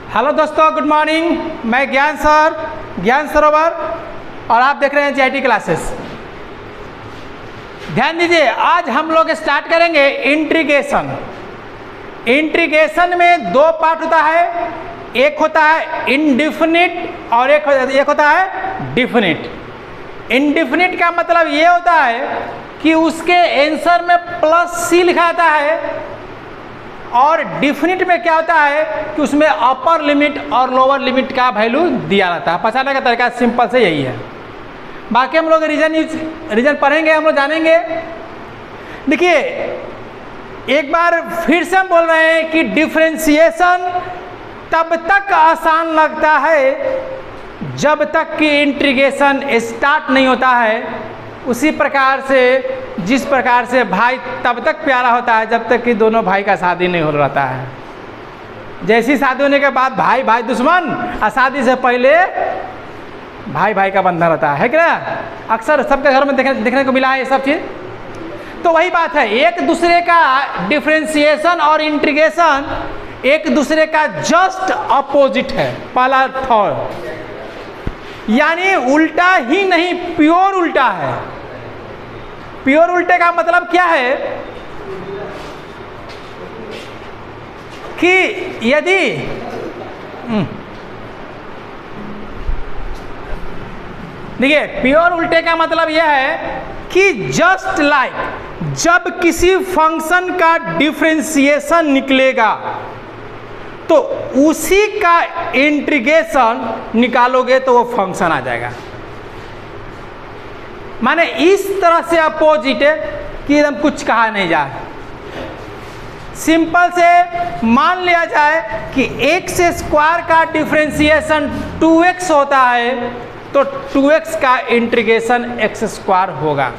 Hello दोस्तों, good morning. मैं ज्ञान सरोवर और आप देख रहे हैं जीआईटी क्लासेस। ध्यान दीजिए, आज हम लोग स्टार्ट करेंगे इंटीग्रेशन। इंटीग्रेशन में दो पार्ट होता है, एक होता है इनडिफिनिट और एक होता है डिफिनिट। इनडिफिनिट का मतलब ये होता है कि उसके आंसर में +C लिखा जाता है, और डिफिनिट में क्या होता है कि उसमें अपर लिमिट और लोअर लिमिट का वैल्यू दिया रहता है। पहचानने का तरीका सिंपल से यही है। बाकी हम लोग रीजन पढ़ेंगे, हम लोग जानेंगे। देखिए, एक बार फिर से हम बोल रहे हैं कि डिफरेंशिएशन तब तक आसान लगता है जब तक कि इंटीग्रेशन स्टार्ट नहीं होता है। उसी प्रकार से जिस प्रकार से भाई तब तक प्यारा होता है जब तक कि दोनों भाई का शादी नहीं हो रहता है। जैसी शादी होने के बाद भाई भाई दुश्मन, और शादी से पहले भाई भाई का बंधन रहता है क्या? अक्सर सबके घर में देखने को मिला है ये सब चीज़। तो वही बात है, एक दूसरे का डिफरेंशिएशन और इंटीग्रेशन एक दूसरे का जस्ट अपोजिट है। पहला थॉट यानी उल्टा ही नहीं, प्योर उल्टा है। प्योर उल्टे का मतलब क्या है कि यदि देखिए, प्योर उल्टे का मतलब यह है कि जस्ट लाइक जब किसी फंक्शन का डिफरेंशिएशन निकलेगा तो उसी का इंटीग्रेशन निकालोगे तो वो फंक्शन आ जाएगा। माने इस तरह से अपोजिट है कि एकदम कुछ कहा नहीं जाए। सिंपल से मान लिया जाए कि x² का डिफरेंशिएशन 2x होता है तो 2x का इंटीग्रेशन x² होगा।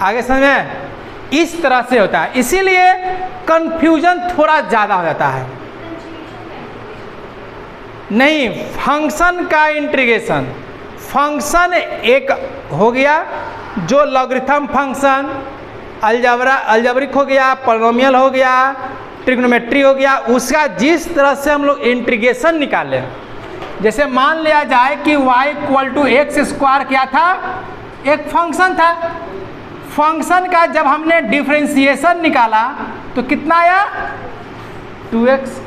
आगे समझ में? इस तरह से होता है, इसीलिए कंफ्यूजन थोड़ा ज़्यादा हो जाता है। नहीं, फंक्शन का इंटीग्रेशन, फंक्शन एक हो गया जो लॉगरिथम फंक्शन, अलजेब्रिक हो गया, पॉलिनोमियल हो गया, ट्रिग्नोमेट्री हो गया, उसका जिस तरह से हम लोग इंटीग्रेशन निकालें। जैसे मान लिया जाए कि y = x² क्या था? एक फंक्शन था। फंक्शन का जब हमने डिफरेंशिएशन निकाला तो कितना आया? 2x।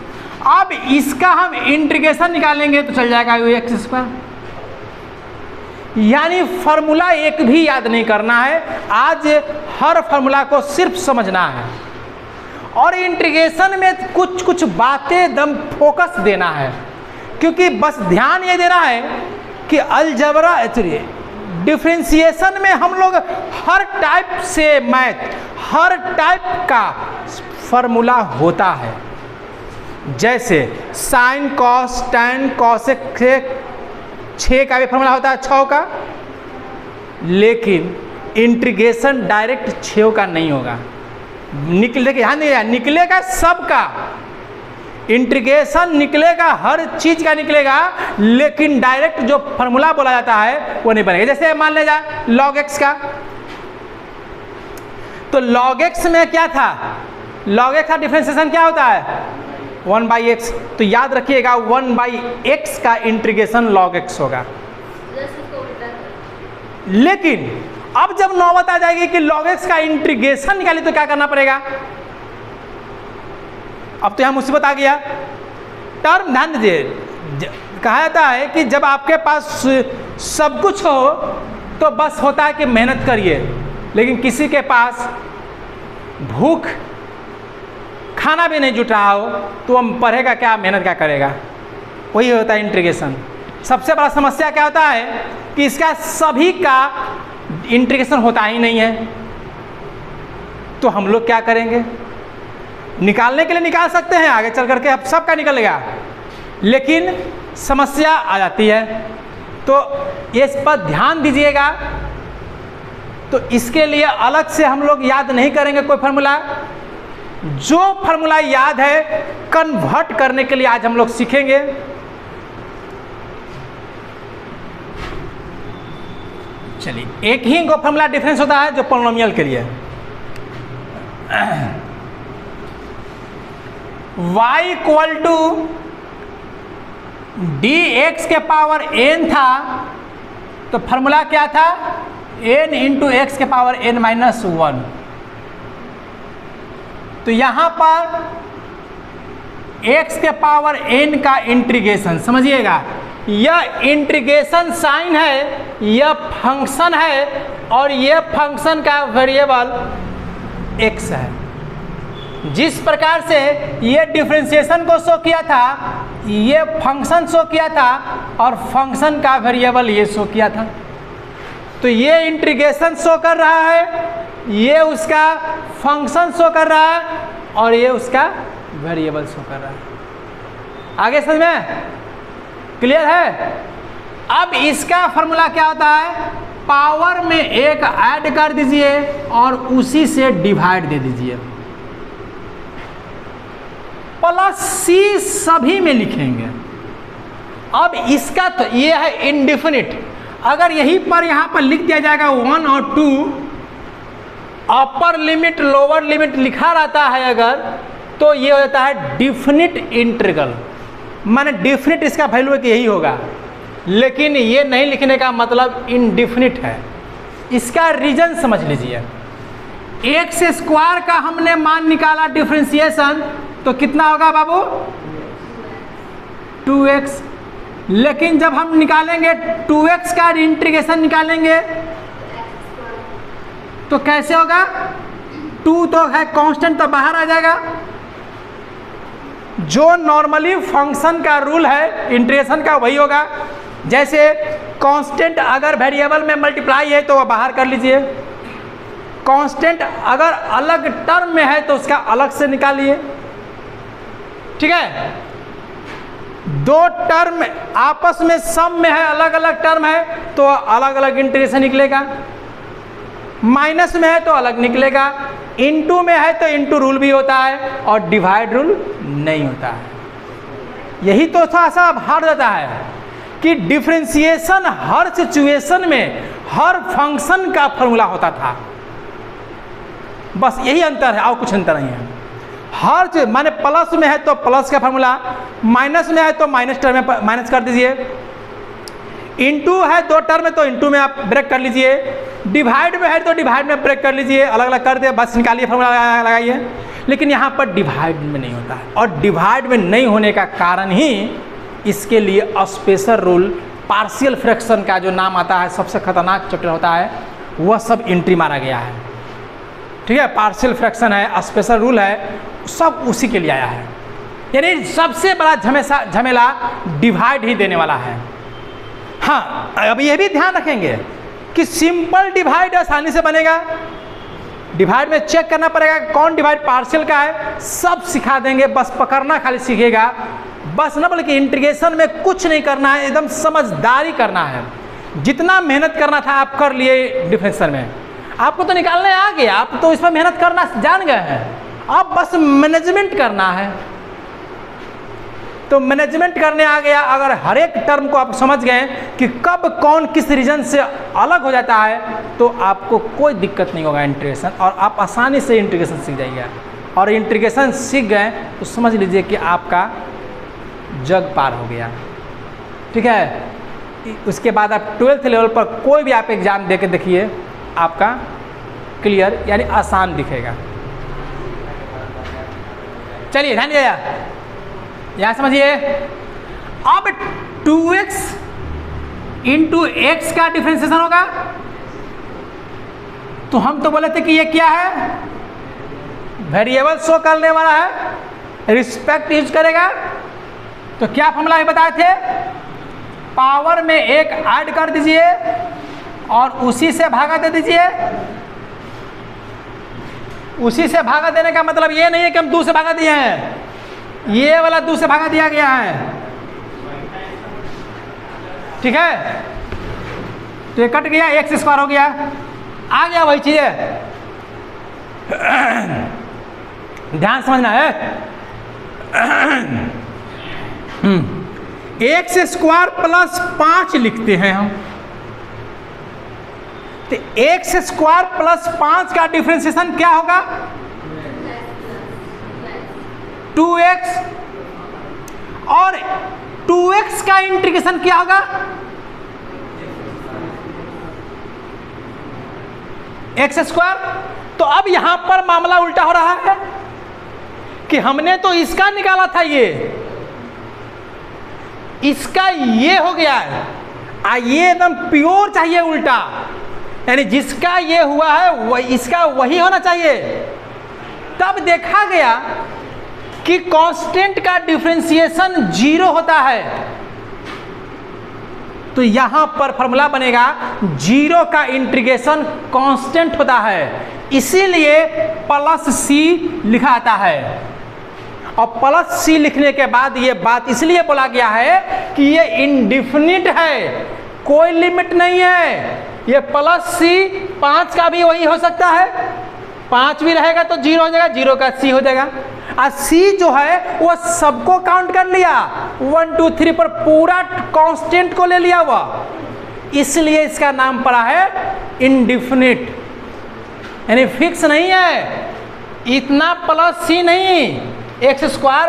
अब इसका हम इंटीग्रेशन निकालेंगे तो चल जाएगा x²। यानी फॉर्मूला एक भी याद नहीं करना है, आज हर फॉर्मूला को सिर्फ समझना है। और इंटीग्रेशन में कुछ कुछ बातें दम फोकस देना है, क्योंकि बस ध्यान ये देना है कि अलजेब्रा डिफरेंशिएशन में हम लोग हर टाइप से मैथ, हर टाइप का फॉर्मूला होता है। जैसे साइन कॉस टैन कॉसेक 6 का भी फॉर्मूला होता है, 6 का। लेकिन इंटीग्रेशन डायरेक्ट 6 का नहीं होगा। निकलेगा सबका इंटीग्रेशन, निकलेगा हर चीज का निकलेगा, लेकिन डायरेक्ट जो फॉर्मूला बोला जाता है वो नहीं बनेगा। जैसे मान लिया जाए log x का, तो log x में क्या था? log x का डिफरेंशिएशन क्या होता है? 1/x। तो याद रखिएगा 1/x का इंटीग्रेशन log x होगा। लेकिन अब जब नौबत आ जाएगी कि log x का इंटीग्रेशन निकाली तो क्या करना पड़ेगा? अब तो यहाँ मुसीबत आ गया। टर्म ध्यान दीजिए, कहा जाता है कि जब आपके पास सब कुछ हो तो बस होता है कि मेहनत करिए, लेकिन किसी के पास भूख खाना भी नहीं जुट रहा हो तो हम पढ़ेगा क्या, मेहनत क्या करेगा? वही होता है इंटीग्रेशन। सबसे बड़ा समस्या क्या होता है कि इसका सभी का इंटीग्रेशन होता ही नहीं है। तो हम लोग क्या करेंगे? निकालने के लिए निकाल सकते हैं, आगे चल करके अब सबका निकलेगा, लेकिन समस्या आ जाती है। तो ये इस पर ध्यान दीजिएगा। तो इसके लिए अलग से हम लोग याद नहीं करेंगे कोई फार्मूला। जो फार्मूला याद है कन्वर्ट करने के लिए आज हम लोग सीखेंगे। चलिए, एक ही फार्मूला डिफरेंस होता है जो पॉलिनोमियल के लिए। y = dx के पावर n था तो फॉर्मूला क्या था, n इंटू एक्स के पावर n माइनस 1। तो यहां पर x के पावर n का इंटीग्रेशन, समझिएगा यह इंटीग्रेशन साइन है, यह फंक्शन है और यह फंक्शन का वेरिएबल x है। जिस प्रकार से ये डिफरेंशिएशन को शो किया था, ये फंक्शन शो किया था और फंक्शन का वेरिएबल ये शो किया था। तो ये इंटीग्रेशन शो कर रहा है, ये उसका फंक्शन शो कर रहा है और ये उसका वेरिएबल शो कर रहा है। आगे समझ में क्लियर है। अब इसका फॉर्मूला क्या होता है, पावर में एक ऐड कर दीजिए और उसी से डिवाइड दे दीजिए, प्लस सी सभी में लिखेंगे। अब इसका तो ये है इनडिफिनिट, अगर यहीं पर यहाँ पर लिख दिया जाएगा 1 और 2, अपर लिमिट लोअर लिमिट लिखा रहता है अगर, तो ये हो जाता है डिफिनिट इंटीग्रल, माने डिफिनिट इसका वैल्यू यही होगा। लेकिन ये नहीं लिखने का मतलब इनडिफिनिट है। इसका रीजन समझ लीजिए, एक्स स्क्वायर का हमने मान निकाला डिफरेंशिएशन, तो कितना होगा बाबू 2x। लेकिन जब हम निकालेंगे 2x का इंटीग्रेशन निकालेंगे तो कैसे होगा, 2 तो है कांस्टेंट तो बाहर आ जाएगा। जो नॉर्मली फंक्शन का रूल है इंटीग्रेशन का वही होगा। जैसे कांस्टेंट अगर वेरिएबल में मल्टीप्लाई है तो वह बाहर कर लीजिए, कांस्टेंट अगर अलग टर्म में है तो उसका अलग से निकालिए। ठीक है, दो टर्म आपस में सम में है, अलग अलग टर्म है तो अलग अलग इंटीग्रेशन निकलेगा, माइनस में है तो अलग निकलेगा, इनटू में है तो इनटू रूल भी होता है और डिवाइड रूल नहीं होता है। यही तो थोड़ा सा हार्ड होता है कि डिफरेंशिएशन हर सिचुएशन में हर फंक्शन का फॉर्मूला होता था, बस यही अंतर है और कुछ अंतर नहीं है। हर चीज माने प्लस में है तो प्लस का फॉर्मूला, माइनस में है तो माइनस टर्म में माइनस कर दीजिए, इनटू है दो टर्म में तो इनटू में आप ब्रेक कर लीजिए, डिवाइड में है तो डिवाइड में ब्रेक कर लीजिए, अलग अलग कर दे, बस निकालिए फॉर्मूला लगाइए। लेकिन यहाँ पर डिवाइड में नहीं होता है, और डिवाइड में नहीं होने का कारण ही इसके लिए स्पेशल रूल, पार्शियल फ्रैक्शन का जो नाम आता है सबसे खतरनाक चैप्टर होता है, वह सब एंट्री मारा गया है। ठीक है, पार्शियल फ्रैक्शन है, स्पेशल रूल है, सब उसी के लिए आया है। यानी सबसे बड़ा झमेला डिवाइड ही देने वाला है। हाँ, अब यह भी ध्यान रखेंगे कि सिंपल डिवाइड आसानी से बनेगा, डिवाइड में चेक करना पड़ेगा कौन डिवाइड पार्शियल का है, सब सिखा देंगे, बस पकड़ना खाली सीखेगा, बस ना, बल्कि इंटीग्रेशन में कुछ नहीं करना है, एकदम समझदारी करना है। जितना मेहनत करना था आप कर लिए डिफरेंशियल में, आपको तो निकालने आ गया, आप तो इसमें मेहनत करना जान गए हैं, अब बस मैनेजमेंट करना है। तो मैनेजमेंट करने आ गया, अगर हर एक टर्म को आप समझ गए कि कब कौन किस रीजन से अलग हो जाता है, तो आपको कोई दिक्कत नहीं होगा इंटीग्रेशन, और आप आसानी से इंटीग्रेशन सीख जाइएगा। और इंटीग्रेशन सीख गए तो समझ लीजिए कि आपका जग पार हो गया। ठीक है, उसके बाद आप 12th लेवल पर कोई भी आप एग्जाम दे के देखिए, आपका क्लियर यानी आसान दिखेगा। चलिए ध्यान दीजिएगा, यहाँ समझिए। अब 2x इंटू एक्स का डिफरेंशिएशन होगा, तो हम तो बोले थे कि ये क्या है, वेरिएबल शो करने वाला है, रिस्पेक्ट यूज करेगा। तो क्या फॉर्मूला है बताए थे, पावर में एक ऐड कर दीजिए और उसी से भागा दे दीजिए। उसी से भागा देने का मतलब ये नहीं है कि हम 2 से भागा दिए हैं, ये वाला 2 से भागा दिया गया है। ठीक है, तो ये कट गया, एक्स स्क्वायर हो गया, आ गया वही चीज है। ध्यान समझना है, एक्स स्क्वायर प्लस 5 लिखते हैं हम, तो एक्स स्क्वायर प्लस 5 का डिफरेंशिएशन क्या होगा, 2x, और 2x का इंटीग्रेशन क्या होगा? X square. तो अब यहां पर मामला उल्टा हो रहा है कि हमने तो इसका निकाला था, इसका ये हो गया है, ये एकदम प्योर चाहिए उल्टा, यानी जिसका ये हुआ है वही इसका वही होना चाहिए। तब देखा गया कि कांस्टेंट का डिफरेंशिएशन 0 होता है, तो यहां पर फॉर्मूला बनेगा 0 का इंटीग्रेशन कांस्टेंट होता है, इसीलिए +c लिखा आता है। और +c लिखने के बाद ये बात इसलिए बोला गया है कि ये इंडिफिनिट है, कोई लिमिट नहीं है। ये +c 5 का भी वही हो सकता है, 5 भी रहेगा तो 0 हो जाएगा, 0 का c हो जाएगा। और c जो है वो सबको काउंट कर लिया, 1 2 3 पर पूरा कांस्टेंट को ले लिया हुआ, इसलिए इसका नाम पड़ा है इंडिफिनिट, यानी फिक्स नहीं है। इतना +c नहीं, x²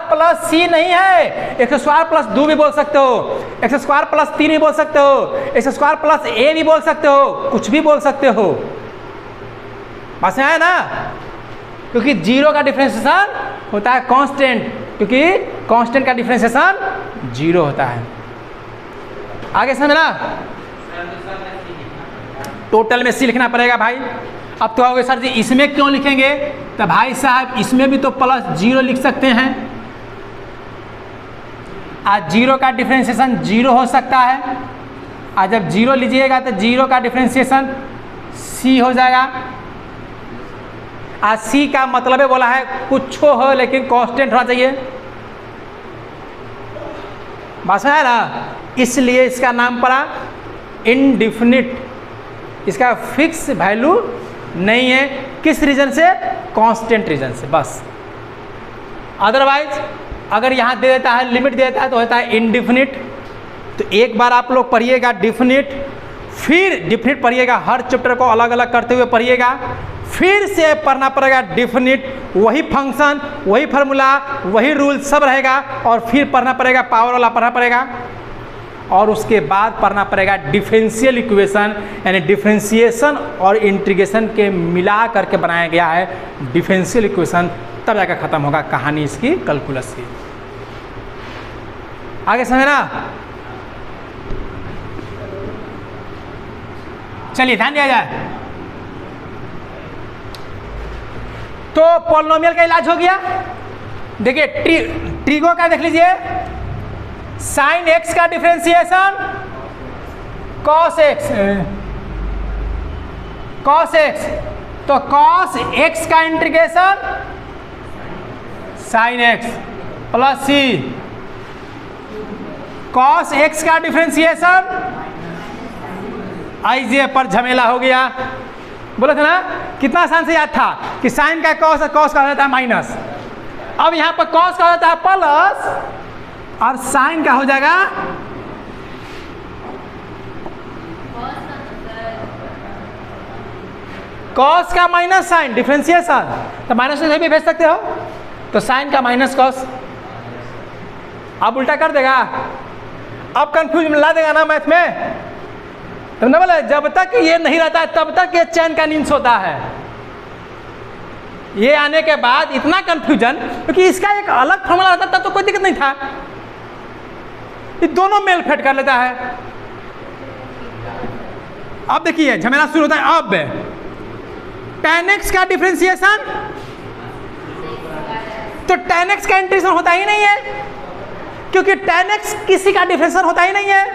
+ c नहीं है, x² + 2 भी बोल सकते हो, x² + 3 भी बोल सकते हो, x² + a भी बोल सकते हो, कुछ भी बोल सकते हो। बात है ना? क्योंकि 0 का डिफरेंशिएशन होता है कांस्टेंट, क्योंकि कांस्टेंट का डिफरेंशिएशन 0 होता है। आगे समझना? टोटल में c लिखना पड़ेगा भाई। अब तो आओगे सर जी इसमें क्यों लिखेंगे? तो भाई साहब इसमें भी तो +0 लिख सकते हैं, आज 0 का डिफरेंशिएशन 0 हो सकता है। आज जब 0 लीजिएगा तो 0 का डिफरेंशिएशन c हो जाएगा। आज c का मतलब है बोला है कुछ हो लेकिन कांस्टेंट होना चाहिए, बस है ना? इसलिए इसका नाम पड़ा इनडिफिनिट, इसका फिक्स वैल्यू नहीं है। किस रीजन से? कांस्टेंट रीजन से, बस। अदरवाइज अगर यहाँ दे देता है, लिमिट दे देता है तो होता है इनडिफिनिट। तो एक बार आप लोग पढ़िएगा डिफिनिट, फिर डिफिनिट पढ़िएगा, हर चैप्टर को अलग अलग करते हुए पढ़िएगा, फिर से पढ़ना पड़ेगा डिफिनिट, वही फंक्शन, वही फार्मूला, वही रूल सब रहेगा, और फिर पढ़ना पड़ेगा पावर वाला पढ़ना पड़ेगा, और उसके बाद पढ़ना पड़ेगा डिफरेंशियल इक्वेशन, यानी डिफरेंशिएशन और इंटीग्रेशन के मिला करके बनाया गया है डिफरेंशियल इक्वेशन, तब जाकर खत्म होगा कहानी इसकी कैलकुलस की। आगे समझना? चलिए ध्यान दिया जाए। तो पॉलिनोमियल का इलाज हो गया। देखिए ट्रिगो का देख लीजिए, sin x का डिफरेंशिएशन cos x, तो cos x का integration sin x + c, cos x का डिफरेंशिएशन ij पर झमेला हो गया। बोला था ना, कितना आसान से याद था कि साइन का cos का हो जाता है माइनस, अब यहाँ पर cos का हो जाता है प्लस, और साइन का हो जाएगा cos का माइनस साइन, डिफरेंशिएशन, तो माइनस से भी भेज सकते हो, तो साइन का माइनस cos। अब उल्टा कर देगा, अब कंफ्यूज ला देगा ना मैथ में, तो ना बोला जब तक ये नहीं रहता है तब तक ये चैन का नींद सोता है। ये आने के बाद इतना कंफ्यूजन, क्योंकि इसका एक अलग फॉर्मूला होता तब तो कोई दिक्कत नहीं था, ये दोनों मेल फेट कर लेता है। अब देखिए झमेला शुरू होता है। अब tan x का डिफरेंशिएशन, तो tan x का इंटीग्रेशन होता ही नहीं है, क्योंकि tan x किसी का डिफरेंशिएशन होता ही नहीं है।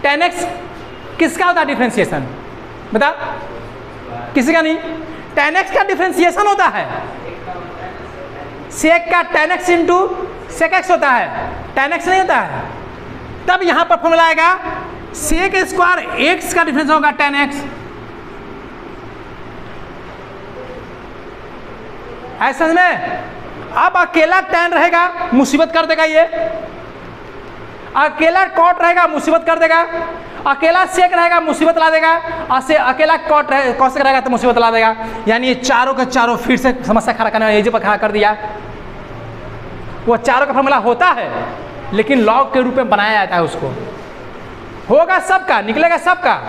tan x किसका होता है डिफरेंशिएशन? बता, किसी का नहीं। tan x का डिफरेंशिएशन होता है sec का tan x into sec x होता है, tan x नहीं होता है। तब यहां पर फॉर्मूला आएगा sec स्क्वायर x का डिफरेंस होगा tan x। ऐसा में अब अकेला tan रहेगा, मुसीबत कर देगा, ये अकेला cot रहेगा, मुसीबत कर देगा, अकेला sec रहेगा, मुसीबत ला देगा, और से अकेला cosec रहेगा तो मुसीबत ला देगा। यानी ये चारों के चारों फिर से समस्या खड़ा करने वाला पर खड़ा कर दिया। वो चारों का फॉर्मूला होता है लेकिन लॉग के रूप में बनाया जाता है उसको। होगा सबका, निकलेगा सबका,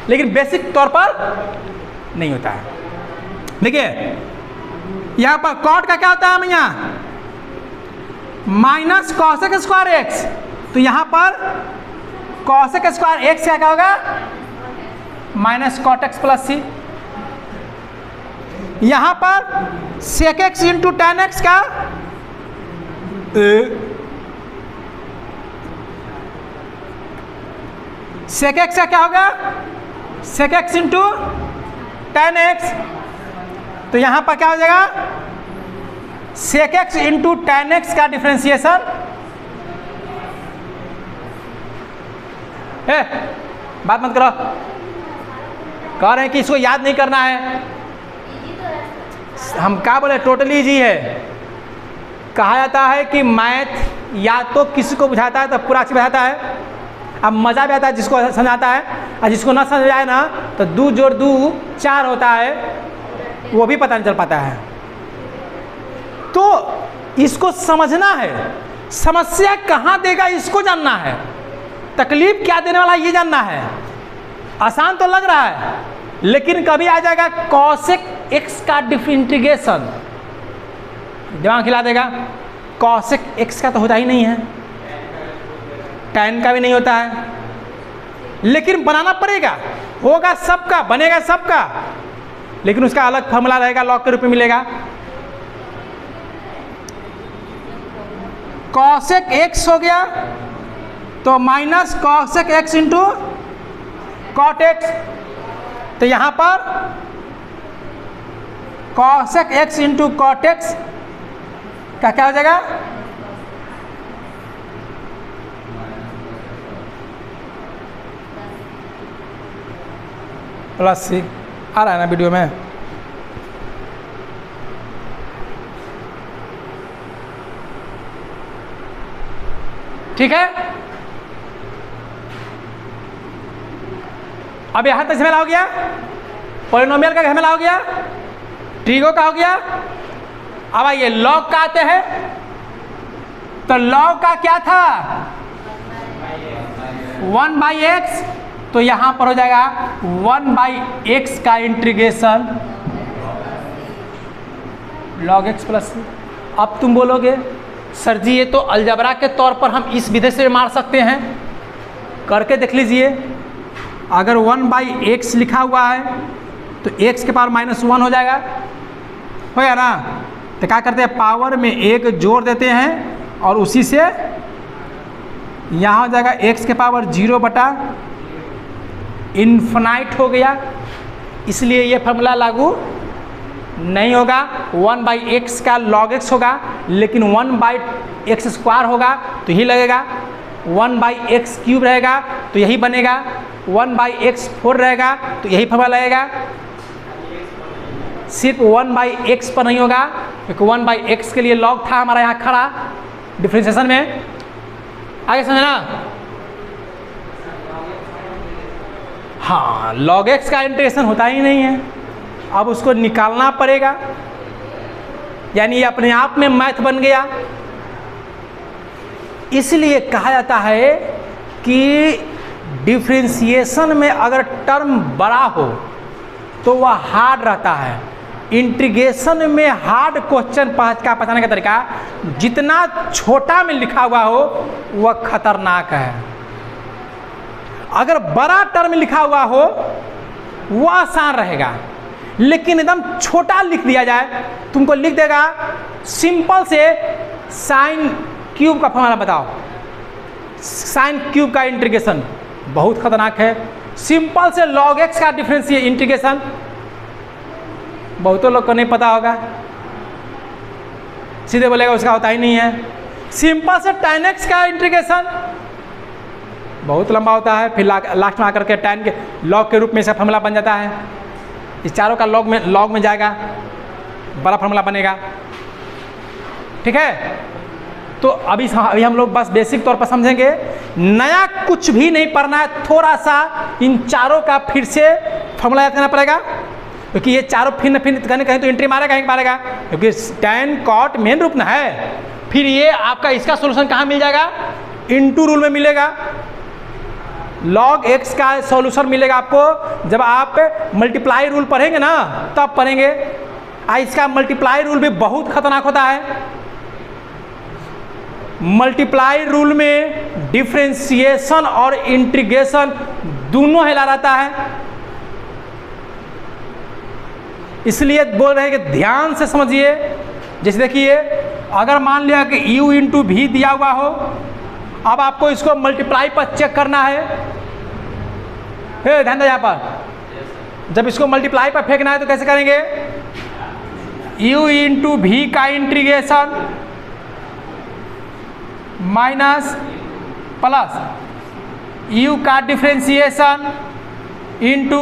लेकिन बेसिक तौर पर नहीं होता है। देखिए यहाँ पर कॉट का क्या होता है भैया, माइनस कॉसेक स्क्वायर एक्स, तो यहाँ पर कॉसेक स्क्वायर एक्स क्या होगा, minus cot x plus c. यहां पर sec x into tan x का सेक एक्स का क्या होगा, sec x into tan x, तो यहां पर क्या हो जाएगा, sec x into tan x का डिफरेंशिएशन, बात मत करो, कह रहे हैं कि इसको याद नहीं करना है। हम क्या बोले, टोटली इजी है। कहा जाता है कि मैथ या तो किसी को बुझाता है तो पूरा अच्छी बुझाता है, अब मज़ा भी आता है जिसको समझाता है, और जिसको ना समझ आए ना तो 2 जोड़ 2 4 होता है, वो भी पता नहीं चल पाता है। तो इसको समझना है, समस्या कहाँ देगा इसको जानना है, तकलीफ क्या देने वाला ये जानना है। आसान तो लग रहा है, लेकिन कभी आ जाएगा कॉसेक एक्स का इंटीग्रेशन, दिमाग हिला देगा। कॉसेक एक्स का तो होता ही नहीं है, tan का भी नहीं होता है, लेकिन बनाना पड़ेगा। होगा सबका, बनेगा सबका, लेकिन उसका अलग फॉर्मूला रहेगा, लॉग के रूप में मिलेगा। कॉसेक एक्स हो गया तो minus cosec x into cot x, तो यहां पर cosec x into cot x का क्या हो जाएगा, प्लस सी। आ रहा है ना वीडियो में, ठीक है। अब यहां तक झमेला हो गया, पॉलिनोमियल का झमेला हो गया, ट्रिगो का हो गया। अब आइए लॉग का आते हैं, तो लॉग का क्या था, 1/x, तो यहां पर हो जाएगा 1/x का इंटीग्रेशन log x प्लस। अब तुम बोलोगे सर जी ये तो अलजबरा के तौर पर हम इस विधि से मार सकते हैं, करके देख लीजिए। अगर 1/x लिखा हुआ है तो x के पावर -1 हो जाएगा, हो गया ना। तो क्या करते हैं, पावर में 1 जोड़ देते हैं और उसी से यहाँ हो जाएगा x के पावर 0 बटा इन्फिनाइट हो गया, इसलिए ये फॉर्मूला लागू नहीं होगा। 1/x का log x होगा, लेकिन 1/x स्क्वायर होगा तो यही लगेगा, 1/x क्यूब रहेगा तो यही बनेगा, 1/x 4 रहेगा तो यही फॉर्मूला लगेगा। सिर्फ 1/x पर नहीं होगा, क्योंकि 1/x के लिए log था हमारा यहाँ खड़ा डिफरेंशिएशन में। आगे समझना, हाँ log x का इंटीग्रेशन होता ही नहीं है, अब उसको निकालना पड़ेगा, यानी ये अपने आप में मैथ बन गया। इसलिए कहा जाता है कि डिफरेंशिएशन में अगर टर्म बड़ा हो तो वह हार्ड रहता है, इंटीग्रेशन में हार्ड क्वेश्चन का पहचानने का तरीका, जितना छोटा में लिखा हुआ हो वह खतरनाक है। अगर बड़ा टर्म लिखा हुआ हो वह आसान रहेगा, लेकिन एकदम छोटा लिख दिया जाए, तुमको लिख देगा सिंपल से साइन क्यूब का फॉर्मूला बताओ, साइन क्यूब का इंटीग्रेशन बहुत खतरनाक है। सिंपल से log x का डिफरेंशियल इंटीग्रेशन बहुतों लोग को नहीं पता होगा, सीधे बोलेगा उसका होता ही नहीं है। सिंपल से tan x का इंटीग्रेशन बहुत लंबा होता है, फिर लास्ट में आकर के tan के log के रूप में इसका फॉर्मूला बन जाता है। इस चारों का log में जाएगा, बड़ा फॉर्मूला बनेगा, ठीक है। तो अभी हम लोग बस बेसिक तौर पर समझेंगे, नया कुछ भी नहीं पढ़ना है, थोड़ा सा इन चारों का फिर से फॉर्मूला याद करना पड़ेगा, क्योंकि ये चारों फिर कहीं तो एंट्री मारेगा, कहीं मारेगा, क्योंकि tan cot मेन रूप ना है। फिर ये आपका इसका सोल्यूशन कहाँ मिल जाएगा, इनटू रूल में मिलेगा। log x का सॉल्यूशन मिलेगा आपको जब आप मल्टीप्लाई रूल पढ़ेंगे ना, तब पढ़ेंगे। इसका मल्टीप्लाई रूल भी बहुत खतरनाक होता है। मल्टीप्लाई रूल में डिफरेंशिएशन और इंटीग्रेशन दोनों हिला रहता है, इसलिए बोल रहे हैं कि ध्यान से समझिए। जैसे देखिए, अगर मान लिया कि u इंटू भी दिया हुआ हो, अब आपको इसको मल्टीप्लाई पर चेक करना है। ध्यान दो यहाँ पर, जब इसको मल्टीप्लाई पर फेंकना है तो कैसे करेंगे? u इंटू भी का इंटीग्रेशन माइनस प्लस u का डिफरेंशिएशन इंटू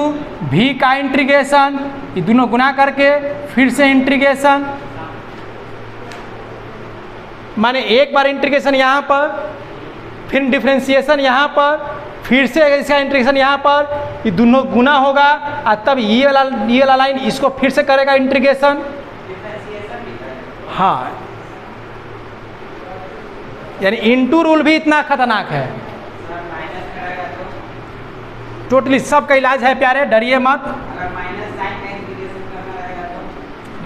भी का इंटीग्रेशन, ये दोनों गुना करके फिर से इंटीग्रेशन, माने एक बार इंटीग्रेशन यहाँ पर, फिर डिफरेंशिएशन यहाँ पर, फिर से इसका इंटीग्रेशन यहाँ पर, ये दोनों गुना होगा और तब ये वाला लाइन इसको फिर से करेगा इंटीग्रेशन। हाँ, यानी इनटू रूल भी इतना खतरनाक है। टोटली सबका इलाज है प्यारे, डरिए मत।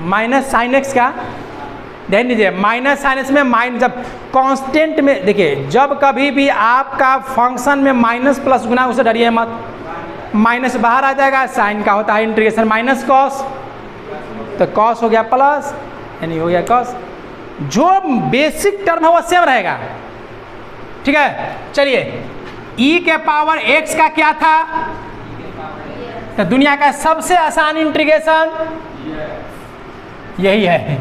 माइनस साइन एक्स का ध्यान दीजिए, माइनस साइन एक्स में जब कांस्टेंट में देखिए, जब कभी भी आपका फंक्शन में माइनस प्लस गुना, उसे डरिए मत। माइनस बाहर आ जाएगा, साइन का होता है इंटीग्रेशन माइनस कॉस, तो कॉस हो गया प्लस, यानी हो गया कॉस। जो बेसिक टर्म है वो सेम रहेगा, ठीक है। चलिए, e के पावर x का क्या था? तो दुनिया का सबसे आसान इंटीग्रेशन यही है,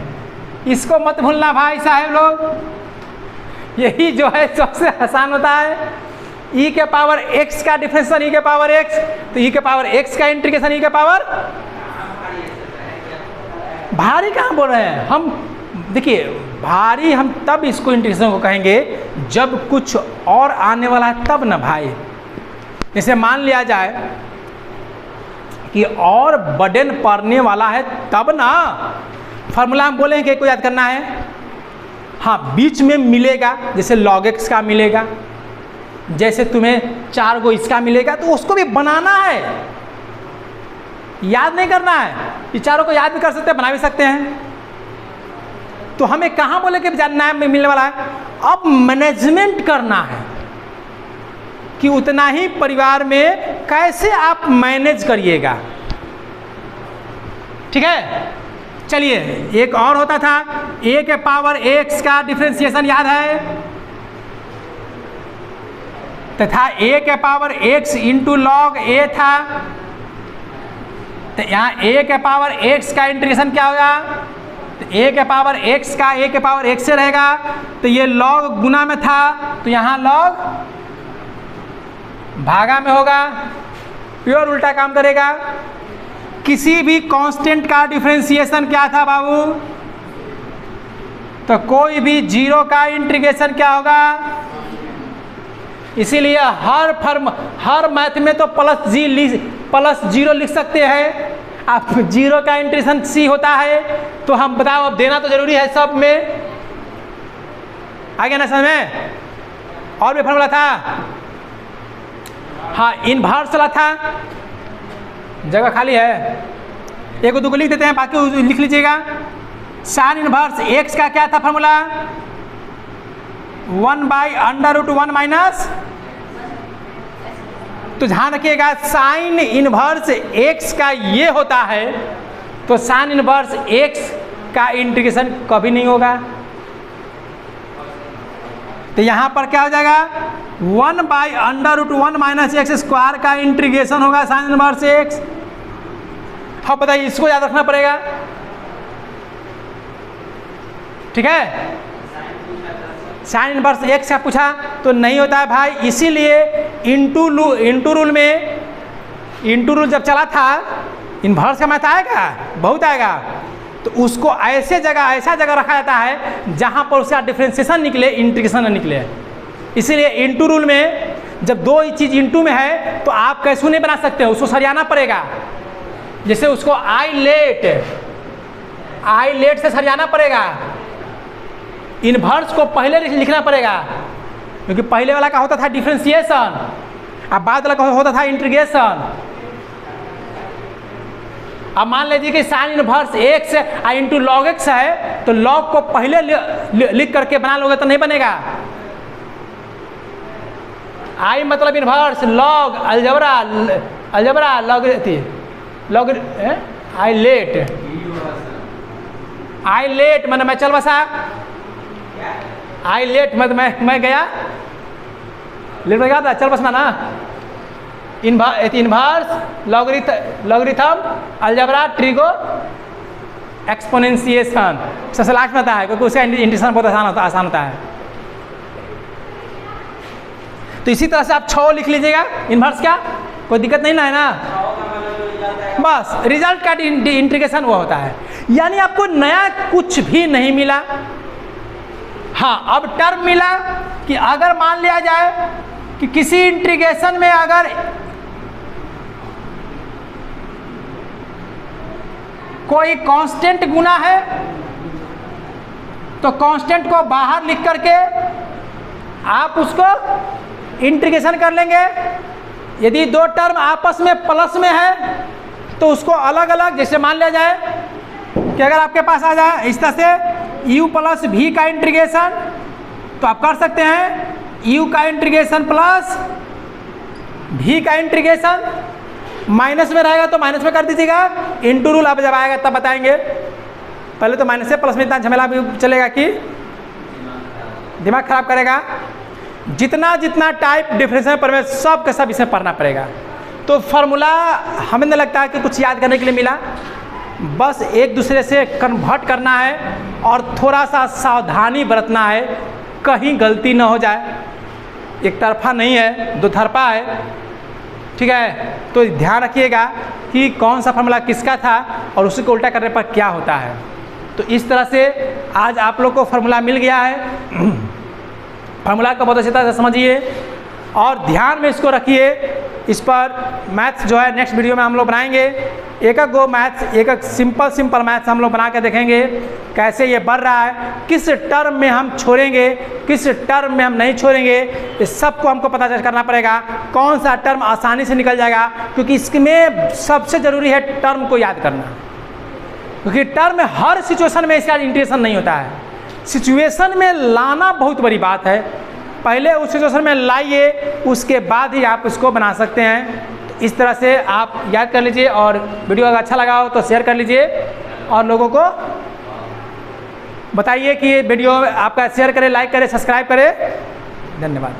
इसको मत भूलना भाई साहब लोग, यही जो है सबसे आसान होता है। e के पावर x का डिफरेंशिएशन e के पावर x, तो e के पावर x का इंटीग्रेशन e के पावर, भारी कहाँ बोल रहे हैं हम? देखिए, भारी हम तब इसको इंटीग्रेशन को कहेंगे जब कुछ और आने वाला है तब ना भाई। जैसे मान लिया जाए कि और बर्डन पड़ने वाला है तब ना फार्मूला हम बोलेंगे कि को याद करना है। हाँ, बीच में मिलेगा, जैसे log x का मिलेगा, जैसे तुम्हें 4 गो इसका मिलेगा, तो उसको भी बनाना है, याद नहीं करना है। ये चारों को याद भी कर सकते हैं, बना भी सकते हैं। तो हमें कहाँ बोले कि जानना है मिलने वाला है, अब मैनेजमेंट करना है कि उतना ही परिवार में कैसे आप मैनेज करिएगा, ठीक है। चलिए, एक और होता था a के पावर x का डिफरेंशिएशन, याद है? तथा a के power x into log a था, तो यहाँ a के पावर x का इंटीग्रेशन क्या होगा? तो a के पावर x का a के पावर x से रहेगा, तो ये log गुना में था, तो यहाँ log भागा में होगा, प्योर उल्टा काम करेगा। किसी भी कांस्टेंट का डिफरेंशिएशन क्या था बाबू? तो कोई भी जीरो का इंटीग्रेशन क्या होगा? इसीलिए हर मैथ में तो प्लस जीरो लिख सकते हैं। आप जीरो का इंटीग्रेशन सी होता है, तो हम बताओ, अब देना तो जरूरी है सब में, आ गया ना समझ में? और भी फॉर्मूला था, हाँ, इनवर्स वाला था, जगह खाली है, एक दो को लिख देते हैं, बाकी लिख लीजिएगा। साइन इनवर्स x का क्या था फॉर्मूला? 1/√1 माइनस, तो ध्यान रखिएगा, साइन इनवर्स x का ये होता है, तो साइन इनवर्स x का इंटीग्रेशन कभी नहीं होगा। तो यहाँ पर क्या हो जाएगा? 1/√1 माइनस एक्स स्क्वायर का इंटीग्रेशन होगा साइन इनवर्स x। हाँ, बताइए, इसको याद रखना पड़ेगा, ठीक है। साइन इनवर्स x का पूछा तो नहीं होता है भाई, इसीलिए इंटू रूल में, इंटू रूल जब चला था, इनवर्स का मैथ आएगा, बहुत आएगा, तो उसको ऐसा जगह रखा जाता है जहां पर उसका डिफरेंशिएशन निकले, इंटीग्रेशन न निकले। इसीलिए इंटू रूल में जब दो चीज इंटू में है तो आप कैसे नहीं बना सकते हो, उसको सरियाना पड़ेगा। जैसे उसको आई लेट से सरियाना पड़ेगा, इनवर्स को पहले लिखना पड़ेगा, क्योंकि पहले वाला का होता था डिफरेंशिएशन, अब बाद वाला का होता था इंटीग्रेशन। अब मान लीजिए कि sine inverse x into log x है, तो लॉग को पहले लिख करके बना लोगे तो नहीं बनेगा। आई मतलब inverse, log algebra log I let मतलब मैं चल बसा, आई लेट मतलब मैं गया, लेट में गया था, चल बसना ना। Inverse logarithm algebra trigo exponentiation सबसे लास्ट में आता है, क्योंकि उसका इंटीग्रेशन बहुत आसान होता है। तो इसी तरह से आप 6 लिख लीजिएगा इनवर्स का, कोई दिक्कत नहीं ना है ना, बस रिजल्ट का इंटीग्रेशन वो होता है। यानी आपको नया कुछ भी नहीं मिला। हाँ, अब टर्म मिला कि अगर मान लिया जाए कि किसी इंटीग्रेशन में अगर कोई कांस्टेंट गुना है तो कांस्टेंट को बाहर लिख करके आप उसको इंटीग्रेशन कर लेंगे। यदि दो टर्म आपस में प्लस में है तो उसको अलग अलग, जैसे मान लिया जाए कि अगर आपके पास आ जाए इस तरह से u प्लस v का इंटीग्रेशन, तो आप कर सकते हैं u का इंटीग्रेशन प्लस v का इंटीग्रेशन। माइनस में रहेगा तो माइनस में कर दीजिएगा, इंटू रूल अब जब आएगा तब बताएंगे। पहले तो माइनस से प्लस में इतना झमेला भी चलेगा कि दिमाग खराब करेगा। जितना जितना टाइप डिफरेंशियल पर सब का सब इसमें पढ़ना पड़ेगा। तो फार्मूला हमें नहीं लगता है कि कुछ याद करने के लिए मिला, बस एक दूसरे से कन्वर्ट करना है और थोड़ा सा सावधानी बरतना है, कहीं गलती ना हो जाए। एक तरफा नहीं है, दो तरफा है, ठीक है। तो ध्यान रखिएगा कि कौन सा फार्मूला किसका था और उसी को उल्टा करने पर क्या होता है। तो इस तरह से आज आप लोग को फार्मूला मिल गया है। फार्मूला को बहुत अच्छी तरह से समझिए और ध्यान में इसको रखिए। इस पर मैथ्स जो है नेक्स्ट वीडियो में हम लोग बनाएंगे। एक एक गो मैथ्स, एक एक सिंपल मैथ्स हम लोग बना के देखेंगे कैसे ये बढ़ रहा है, किस टर्म में हम छोड़ेंगे, किस टर्म में हम नहीं छोड़ेंगे। इस सबको हमको पता करना पड़ेगा कौन सा टर्म आसानी से निकल जाएगा, क्योंकि इसमें सबसे ज़रूरी है टर्म को याद करना, क्योंकि टर्म हर सिचुएशन में इसका इंटीग्रेशन नहीं होता है। सिचुएशन में लाना बहुत बड़ी बात है, पहले उस सिचुएशन में लाइए, उसके बाद ही आप इसको बना सकते हैं। तो इस तरह से आप याद कर लीजिए और वीडियो अगर अच्छा लगा हो तो शेयर कर लीजिए और लोगों को बताइए कि ये वीडियो आपका शेयर करें, लाइक करें, सब्सक्राइब करें। धन्यवाद।